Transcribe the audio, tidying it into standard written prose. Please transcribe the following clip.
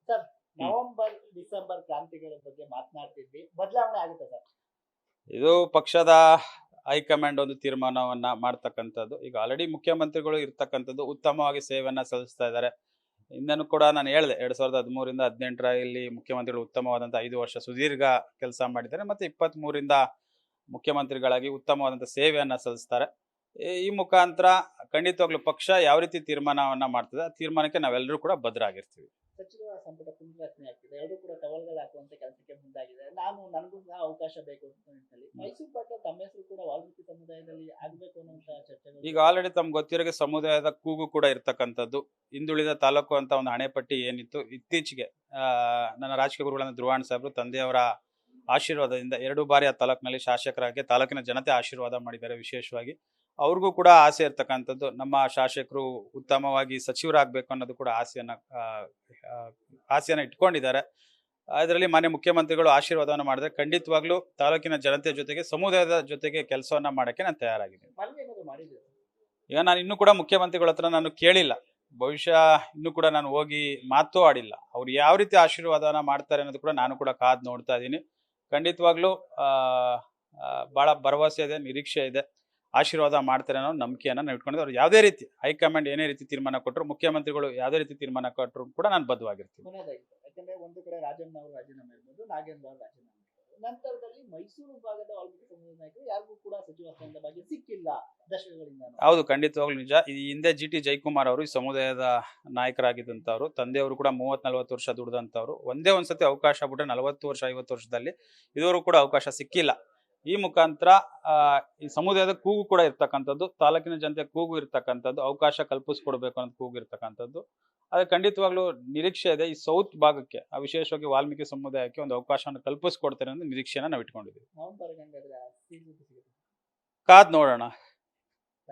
Sir ಹ್ಮ್. November December ಕ್ರಾಂತಿಗಳ ಬಗ್ಗೆ ಮಾತನಾಡ್ತಿದ್ವಿ, ಬದಲಾವಣೆ ಆಗುತ್ತೆ ಸರ್? ಇದು ಪಕ್ಷದ ಹೈಕಮಾಂಡ್ ಒಂದು ತೀರ್ಮಾನವನ್ನ ಮಾಡ್ತಕ್ಕಂಥದ್ದು. ಈಗ ಆಲ್ರೆಡಿ ಮುಖ್ಯಮಂತ್ರಿಗಳು ಇರ್ತಕ್ಕಂಥದ್ದು ಉತ್ತಮವಾಗಿ ಸೇವೆಯನ್ನ ಸಲ್ಲಿಸ್ತಾ ಇದ್ದಾರೆ. ಹಿಂದೆನೂ ಕೂಡ ನಾನು ಹೇಳಿದೆ 2013ರಿಂದ 18 ಇಲ್ಲಿ ಮುಖ್ಯಮಂತ್ರಿಗಳು ಉತ್ತಮವಾದಂಥ 5 ವರ್ಷ ಸುದೀರ್ಘ ಕೆಲಸ ಮಾಡಿದ್ದಾರೆ. ಮತ್ತೆ 23ರಿಂದ ಮುಖ್ಯಮಂತ್ರಿಗಳಾಗಿ ಉತ್ತಮವಾದಂಥ ಸೇವೆಯನ್ನ ಸಲ್ಲಿಸ್ತಾರೆ. ಈ ಮುಖಾಂತರ ಖಂಡಿತವಾಗ್ಲೂ ಪಕ್ಷ ಯಾವ ರೀತಿ ತೀರ್ಮಾನವನ್ನ ಮಾಡ್ತದೆ ಆ ತೀರ್ಮಾನಕ್ಕೆ ನಾವೆಲ್ಲರೂ ಕೂಡ ಬದ್ಧರಾಗಿರ್ತೀವಿ. ಸಚಿವ ಸಂಪುಟ ಪುನರ್ರಚನೆ ಆಗ್ತಿದೆ, ಎರಡು ಕೂಡ ಟವಲ್ಗಳು ಹಾಕುವಂತ ಕೆಲಸಕ್ಕೆ ಮುಂದಾಗಿದೆ. ನನಗೂ ಸಹ ಅವಕಾಶ ಬೇಕು ಅಂತ ನಿಟ್ಟಿನಲ್ಲಿ ಮೈಸೂರು ಪಾಟೀಲ್ ತಮ್ಮ ಹೆಸರು ಕೂಡ ವಾಲ್ಮೀಕಿ ಸಮುದಾಯದಲ್ಲಿ ಆಗಬೇಕು ಅನ್ನುವಂತ ಚರ್ಚೆಗಳು ಈಗ ಆಲ್ರೆಡಿ ತಮ್ಗೆ ಗೊತ್ತಿರೋ ಸಮುದಾಯದ ಕೂಗು ಕೂಡ ಇರ್ತಕ್ಕಂಥದ್ದು. ಹಿಂದುಳಿದ ತಾಲೂಕು ಅಂತ ಒಂದು ಹಣೆಪಟ್ಟಿ ಏನಿತ್ತು, ಇತ್ತೀಚೆಗೆ ನನ್ನ ರಾಜಕೀಯ ಗುರುಗಳಾದ ಧ್ರುವಣ್ಣ ಸಾಹೇಬರು ತಂದೆಯವರ ಆಶೀರ್ವಾದದಿಂದ 2 ಬಾರಿ ಆ ತಾಲೂಕಿನಲ್ಲಿ ಶಾಸಕರಾಗಿ ತಾಲೂಕಿನ ಜನತೆ ಆಶೀರ್ವಾದ ಮಾಡಿದ್ದಾರೆ. ವಿಶೇಷವಾಗಿ ಅವ್ರಿಗೂ ಕೂಡ ಆಸೆ ಇರ್ತಕ್ಕಂಥದ್ದು ನಮ್ಮ ಶಾಸಕರು ಉತ್ತಮವಾಗಿ ಸಚಿವರಾಗಬೇಕು ಅನ್ನೋದು ಕೂಡ ಆಸೆಯನ್ನ ಇಟ್ಕೊಂಡಿದ್ದಾರೆ. ಅದರಲ್ಲಿ ಮಾನ್ಯ ಮುಖ್ಯಮಂತ್ರಿಗಳು ಆಶೀರ್ವಾದವನ್ನು ಮಾಡಿದ್ರೆ ಖಂಡಿತವಾಗ್ಲೂ ತಾಲೂಕಿನ ಜನತೆ ಜೊತೆಗೆ ಸಮುದಾಯದ ಜೊತೆಗೆ ಕೆಲಸವನ್ನ ಮಾಡಕ್ಕೆ ನಾನು ತಯಾರಾಗಿದ್ದೀನಿ. ಮನವಿ ಏನಾದ್ರು ಮಾಡಿದ್ದೀರಾ? ಈಗ ನಾನು ಇನ್ನೂ ಕೂಡ ಮುಖ್ಯಮಂತ್ರಿಗಳ ಹತ್ರ ನಾನು ಕೇಳಿಲ್ಲ. ಬಹುಶಃ ಇನ್ನೂ ಕೂಡ ನಾನು ಹೋಗಿ ಮಾತು ಆಡಿಲ್ಲ. ಅವ್ರು ಯಾವ ರೀತಿ ಆಶೀರ್ವಾದನ ಮಾಡ್ತಾರೆ ಅನ್ನೋದು ಕೂಡ ನಾನು ಕೂಡ ಕಾದು ನೋಡ್ತಾ ಇದ್ದೀನಿ. ಖಂಡಿತವಾಗ್ಲೂ ಬಹಳ ಭರವಸೆ ಇದೆ, ನಿರೀಕ್ಷೆ ಇದೆ. ಆಶೀರ್ವಾದ ಮಾಡ್ತಾರೆ ಅನ್ನೋ ನಂಬಿಕೆಯನ್ನ ನಾವು ಇಟ್ಕೊಂಡಿದ್ದೆ. ಅವ್ರು ಯಾವುದೇ ರೀತಿ ಹೈಕಮಾಂಡ್ ಏನೇ ರೀತಿ ತೀರ್ಮಾನ ಕೊಟ್ಟರು, ಮುಖ್ಯಮಂತ್ರಿಗಳು ಯಾವುದೇ ರೀತಿ ತೀರ್ಮಾನ ಕೊಟ್ಟರು ಕೂಡ ನಾನು ಬದ್ಧವಾಗಿರ್ತೀನಿ. ಕೊನೆಯದಾಗಿ ಸರ್, ಯಾಕಂದ್ರೆ ಒಂದು ಕಡೆ ರಾಜಣ್ಣ ಅವರು ರಾಜೀನಾಮೆ ಇರ್ಬೋದು, ನಾಗೇಂದ್ರ ಅವರು ರಾಜೀನಾಮೆ ಇರ್ಬೋದು, ನಂತರದಲ್ಲಿ ಮೈಸೂರು ಭಾಗದ ವಾಲ್ಮೀಕಿ ಸಮುದಾಯದ ನಾಯಕರು ಯಾರಿಗೂ ಕೂಡ ಸಚಿವ ಸ್ಥಾನದ ಬಗ್ಗೆ ಸಿಕ್ಕಿಲ್ಲ ದಶಕಗಳಿಂದ. ಹೌದು, ಖಂಡಿತವಾಗ್ಲೂ ನಿಜ. ಈ ಹಿಂದೆ GT ಜಯಕುಮಾರ್ ಅವರು ಈ ಸಮುದಾಯದ ನಾಯಕರಾಗಿದ್ದಂಥವ್ರು. ತಂದೆಯವರು ಕೂಡ 30-40 ವರ್ಷ ದುಡಿದಂಥವ್ರು. ಒಂದೇ ಒಂದ್ಸತಿ ಅವಕಾಶ ಬಿಟ್ರೆ 40 ವರ್ಷ 50 ವರ್ಷದಲ್ಲಿ ಇದುವರೆಗೂ ಕೂಡ ಅವಕಾಶ ಸಿಕ್ಕಿಲ್ಲ. ಈ ಮುಖಾಂತರ ಈ ಸಮುದಾಯದ ಕೂಗು ಕೂಡ ಇರ್ತಕ್ಕಂಥದ್ದು, ತಾಲೂಕಿನ ಜನತೆ ಕೂಗು ಇರ್ತಕ್ಕಂಥದ್ದು, ಅವಕಾಶ ಕಲ್ಪಿಸ್ಕೊಡ್ಬೇಕು ಅನ್ನೋದು ಕೂಗು ಇರ್ತಕ್ಕಂಥದ್ದು. ಅದು ಖಂಡಿತವಾಗ್ಲೂ ನಿರೀಕ್ಷೆ ಇದೆ. ಈ ಸೌತ್ ಭಾಗಕ್ಕೆ ವಿಶೇಷವಾಗಿ ವಾಲ್ಮೀಕಿ ಸಮುದಾಯಕ್ಕೆ ಒಂದು ಅವಕಾಶವನ್ನು ಕಲ್ಪಿಸ್ಕೊಡ್ತಾರೆ ಅನ್ನೋ ನಿರೀಕ್ಷೆನ ನಾವು ಇಟ್ಕೊಂಡಿದ್ದೀವಿ. ನವೆಂಬರ್ ಹಂಗಾದ್ರೆ ಸೀಟ್ ಸಿಗುತ್ತೆ. ಕಾದ್ ನೋಡೋಣ.